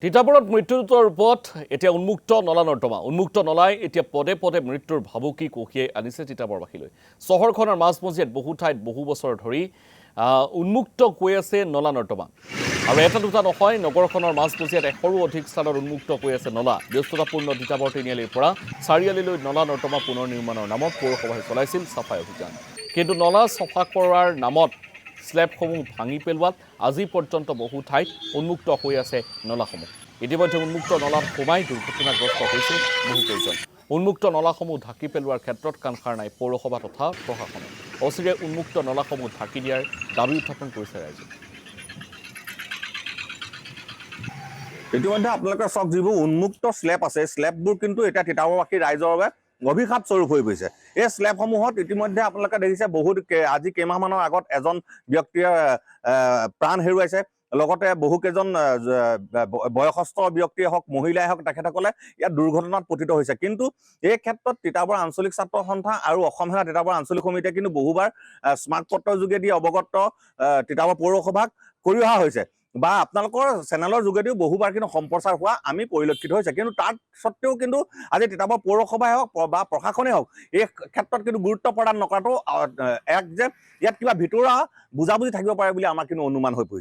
তিতাবৰত মৃত্যুৰ ওপৰত এতিয়া উন্মুক্ত নলা নৰ্দমা উন্মুক্ত নলাই এতিয়া পদে পদে মৃত্যুৰ ভাবুকি কঢ়িয়াই আনিছে তিতাবৰবাসীলৈ চহৰখনৰ মাজমজিয়াত বহু ঠাইত বহু বছৰ ধৰি উন্মুক্ত হৈ আছে নলা নৰ্দমা আৰু এটা দুটা নহয় নগৰখনৰ মাজমজিয়াত এশৰো অধিক স্থানত উন্মুক্ত হৈ আছে নলা ব্যস্ততাপূৰ্ণ তিতাবৰ তিনিআলিৰ পৰা চাৰিআলিলৈ নলা নৰ্দমা পুনৰ নিৰ্মাণৰ নামত পৌৰসভাই চলাইছিল চাফাই অভিযান কিন্তু নলা চফা কৰাৰ নামত স্লেবসমূহ ভাঙি পেলোৱাত আজি পৰ্যন্ত বহু ঠাইত উন্মুক্ত হৈ আছে নলাসমূহ ইতিমধ্যে উন্মুক্ত নলাত সোমাই দুৰ্ঘটনাগ্ৰস্ত হৈছে বহু কেইজন উন্মুক্ত নলাসমূহ ঢাকি পেলোৱাৰ ক্ষেত্ৰত কাণসাৰ নাই পৌৰসভা তথা প্ৰশাসনে অচিৰে উন্মুক্ত নলাসমূহ ঢাকি দিয়াৰ দাবী উত্থাপন কৰিছে ৰাইজে ইতিমধ্যে আপোনালোকে চাওক যিবোৰ উন্মুক্ত স্লেব আছে স্লেববোৰ কিন্তু এতিয়া তিতাবৰবাসী ৰাইজৰ বাবে অভিশাপ স্বৰূপ হৈ পৰিছে এই স্লেবসমূহত ইতিমধ্যে আপোনালোকে দেখিছে বহুত আজি কেইমাহমানৰ আগত এজন ব্যক্তিয়ে প্ৰাণ হেৰুৱাইছে লগতে বহু কেইজন বয়সস্থ ব্যক্তিয়ে হওক মহিলাই হওক তেখেতসকলে ইয়াত দুৰ্ঘটনাত পতিত হৈছে কিন্তু এই ক্ষেত্ৰত তিতাবৰ আঞ্চলিক ছাত্ৰ সন্থা আৰু অসম সেনা তিতাবৰ আঞ্চলিক সমিতিয়ে কিন্তু বহুবাৰ স্মাৰক পত্ৰৰ যোগেদি অৱগত তিতাবৰ পৌৰসভাক কৰি অহা হৈছে বা আপোনালোকৰ চেনেলৰ যোগেদিও বহুবাৰ কিন্তু সম্প্ৰচাৰ হোৱা আমি পৰিলক্ষিত হৈছে কিন্তু তাৰ সত্ত্বেও কিন্তু আজি তিতাবৰ পৌৰসভাই হওক বা প্ৰশাসনেই হওক এই ক্ষেত্ৰত কিন্তু গুৰুত্ব প্ৰদান নকৰাটো এক যে ইয়াত কিবা ভিতৰুৱা বুজাবুজি থাকিব পাৰে বুলি আমাৰ কিন্তু অনুমান হৈ পৰিছে